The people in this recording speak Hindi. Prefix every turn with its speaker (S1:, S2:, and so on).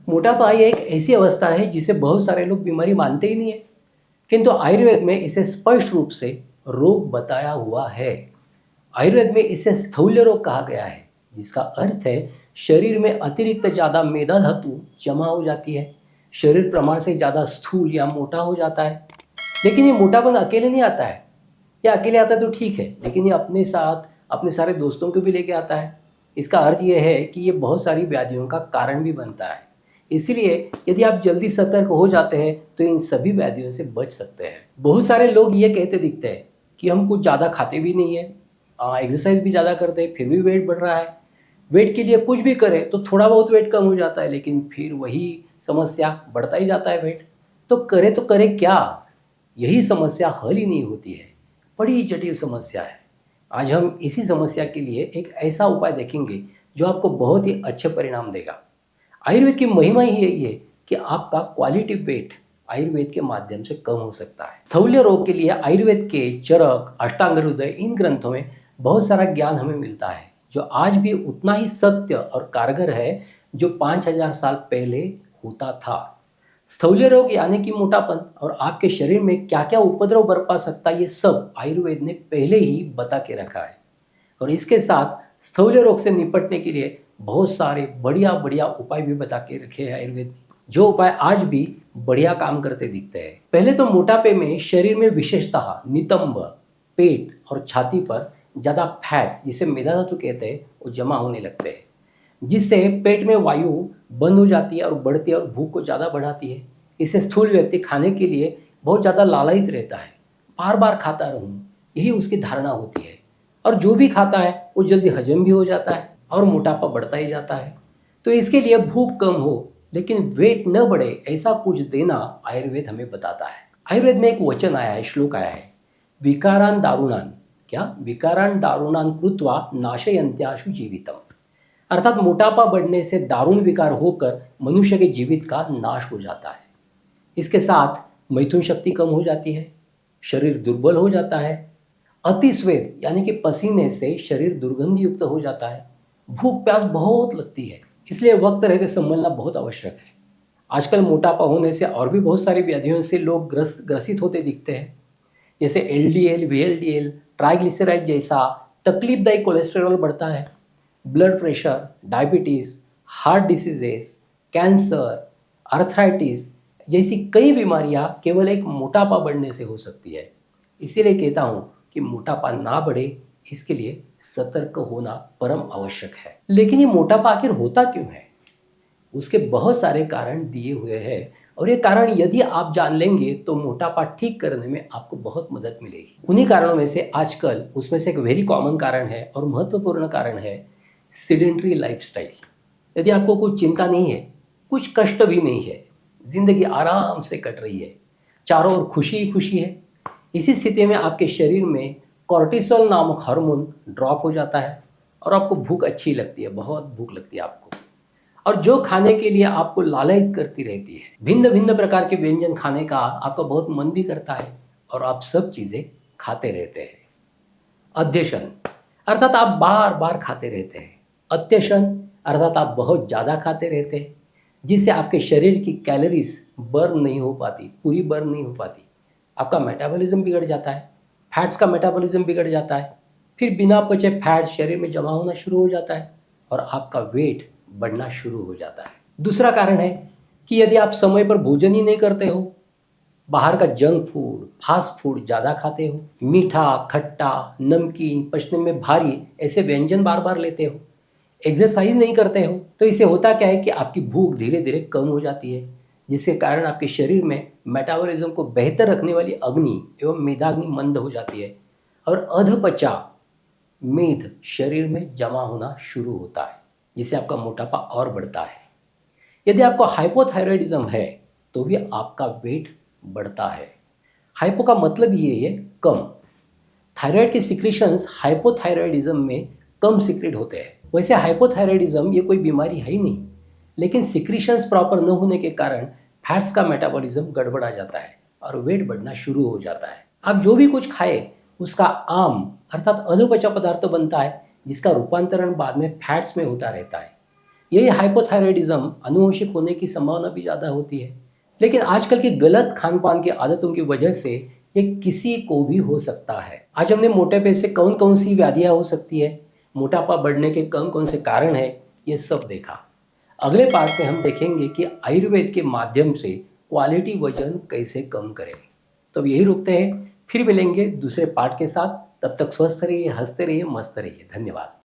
S1: मोटापा ये एक ऐसी अवस्था है जिसे बहुत सारे लोग बीमारी मानते ही नहीं है, किंतु आयुर्वेद में इसे स्पष्ट रूप से रोग बताया हुआ है। आयुर्वेद में इसे स्थूल्य रोग कहा गया है, जिसका अर्थ है शरीर में अतिरिक्त ज़्यादा मेदा धातु जमा हो जाती है, शरीर प्रमाण से ज़्यादा स्थूल या मोटा हो जाता है। लेकिन ये मोटापन अकेले नहीं आता है, या अकेले आता है तो ठीक है, लेकिन ये अपने साथ अपने सारे दोस्तों को भी लेके आता है। इसका अर्थ ये है कि ये बहुत सारी व्याधियों का कारण भी बनता है। इसीलिए यदि आप जल्दी सतर्क हो जाते हैं तो इन सभी व्याधियों से बच सकते हैं। बहुत सारे लोग ये कहते दिखते हैं कि हम कुछ ज़्यादा खाते भी नहीं है, एक्सरसाइज भी ज़्यादा करते हैं, फिर भी वेट बढ़ रहा है। वेट के लिए कुछ भी करें तो थोड़ा बहुत वेट कम हो जाता है, लेकिन फिर वही समस्या बढ़ता ही जाता है वेट। तो करे क्या? यही समस्या हल ही नहीं होती है, बड़ी जटिल समस्या है। आज हम इसी समस्या के लिए एक ऐसा उपाय देखेंगे जो आपको बहुत ही अच्छे परिणाम देगा। आयुर्वेद की महिमा ही यही है कि आपका क्वालिटी वेट आयुर्वेद के माध्यम से कम हो सकता है। स्थूल्य रोग के लिए आयुर्वेद के चरक, अष्टांग हृदय इन ग्रंथों में बहुत सारा ज्ञान हमें मिलता है, जो आज भी उतना ही सत्य और कारगर है जो 5000 साल पहले होता था। स्थूल्य रोग यानी कि मोटापन और आपके शरीर में क्या क्या उपद्रव बरपा सकता है, ये सब आयुर्वेद ने पहले ही बता के रखा है। और इसके साथ स्थूल्य रोग से निपटने के लिए बहुत सारे बढ़िया बढ़िया उपाय भी बता के रखे हैं आयुर्वेद ने, जो उपाय आज भी बढ़िया काम करते दिखते हैं। पहले तो मोटापे में शरीर में विशेषतः नितंब, पेट और छाती पर ज़्यादा फैट्स, जिसे मेदा धातु कहते हैं, वो जमा होने लगते हैं, जिससे पेट में वायु बंद हो जाती है और बढ़ती है और भूख को ज़्यादा बढ़ाती है। इससे स्थूल व्यक्ति खाने के लिए बहुत ज़्यादा लालायित रहता है, बार बार खाता रहूँ, यही उसकी धारणा होती है। और जो भी खाता है वो जल्दी हजम भी हो जाता है और मोटापा बढ़ता ही जाता है। तो इसके लिए भूख कम हो लेकिन वेट न बढ़े, ऐसा कुछ देना आयुर्वेद हमें बताता है। आयुर्वेद में एक वचन आया है, श्लोक आया है, विकारान दारुणान, क्या विकारान दारुणान कृत्वा नाशयन्त्याशु जीवितम। अर्थात मोटापा बढ़ने से दारुण विकार होकर मनुष्य के जीवित का नाश हो जाता है। इसके साथ मैथुन शक्ति कम हो जाती है, शरीर दुर्बल हो जाता है, अतिस्वेद यानी कि पसीने से शरीर दुर्गंध युक्त हो जाता है, भूख प्यास बहुत लगती है। इसलिए वक्त रहते संभलना बहुत आवश्यक है। आजकल मोटापा होने से और भी बहुत सारी व्याधियों से लोग ग्रसित होते दिखते हैं, जैसे एलडीएल, वीएलडीएल, ट्राइग्लिसराइड जैसा तकलीफदायी कोलेस्टेरॉल बढ़ता है, blood pressure, diabetes, heart diseases, cancer, arthritis जैसी कई बीमारियां केवल एक मोटापा बढ़ने से हो सकती है। इसीलिए कहता हूँ कि मोटापा ना बढ़े, इसके लिए सतर्क होना परम आवश्यक है। लेकिन ये मोटापा आखिर होता क्यों है? उसके बहुत सारे कारण दिए हुए हैं, और ये कारण यदि आप जान लेंगे तो मोटापा ठीक करने में आपको बहुत मदद मिलेगी। उन्हीं कारणों में से आजकल उसमें से एक वेरी कॉमन कारण है और महत्वपूर्ण कारण है सीडेंट्री लाइफस्टाइल। यदि आपको कुछ चिंता नहीं है, कुछ कष्ट भी नहीं है, जिंदगी आराम से कट रही है, चारों ओर खुशी ही खुशी है, इसी स्थिति में आपके शरीर में कॉर्टिसोल नामक हार्मोन ड्रॉप हो जाता है और आपको भूख अच्छी लगती है, बहुत भूख लगती है आपको, और जो खाने के लिए आपको लालयित करती रहती है, भिन्न भिन्न प्रकार के व्यंजन खाने का आपका बहुत मन भी करता है और आप सब चीज़ें खाते रहते हैं। अध्यशन अर्थात आप बार बार खाते रहते हैं। अत्यशन अर्थात आप बहुत ज़्यादा खाते रहते हैं, जिससे आपके शरीर की कैलोरीज बर्न नहीं हो पाती, पूरी बर्न नहीं हो पाती, आपका मेटाबॉलिज्म बिगड़ जाता है, फैट्स का मेटाबॉलिज्म बिगड़ जाता है, फिर बिना पचे फैट्स शरीर में जमा होना शुरू हो जाता है और आपका वेट बढ़ना शुरू हो जाता है। दूसरा कारण है कि यदि आप समय पर भोजन ही नहीं करते हो, बाहर का जंक फूड, फास्ट फूड ज़्यादा खाते हो, मीठा, खट्टा, नमकीन, पचने में भारी ऐसे व्यंजन बार बार लेते हो, एक्सरसाइज नहीं करते हो, तो इससे होता क्या है कि आपकी भूख धीरे धीरे कम हो जाती है, जिसके कारण आपके शरीर में मेटाबॉलिज्म को बेहतर रखने वाली अग्नि एवं मेदाग्नि मंद हो जाती है और अधपचा मेद शरीर में जमा होना शुरू होता है, जिससे आपका मोटापा और बढ़ता है। यदि आपको हाइपोथायराइडिज्म है तो भी आपका वेट बढ़ता है। हाइपो का मतलब ये है कम। थायराइड के सिक्रीशंस हाइपोथायराइडिज्म में कम सिक्रेट होते हैं। वैसे हाइपोथायराइडिज्म ये कोई बीमारी है ही नहीं, लेकिन सिक्रीशंस प्रॉपर न होने के कारण फैट्स का मेटाबॉलिज्म गड़बड़ा जाता है और वेट बढ़ना शुरू हो जाता है। आप जो भी कुछ खाए उसका आम अर्थात अधपचा पदार्थ बनता है, जिसका रूपांतरण बाद में फैट्स में होता रहता है। यही हाइपोथायराइडिज्म आनुवंशिक होने की संभावना भी ज़्यादा होती है। लेकिन आजकल की गलत खान पान की आदतों की वजह से ये किसी को भी हो सकता है। आज हमने मोटापे से कौन कौन सी व्याधियाँ हो सकती है, मोटापा बढ़ने के कौन कौन से कारण हैं, ये सब देखा। अगले पार्ट में हम देखेंगे कि आयुर्वेद के माध्यम से क्वालिटी वजन कैसे कम करें। तो अब यही रुकते हैं, फिर मिलेंगे दूसरे पार्ट के साथ। तब तक स्वस्थ रहिए, हंसते रहिए, मस्त रहिए। धन्यवाद।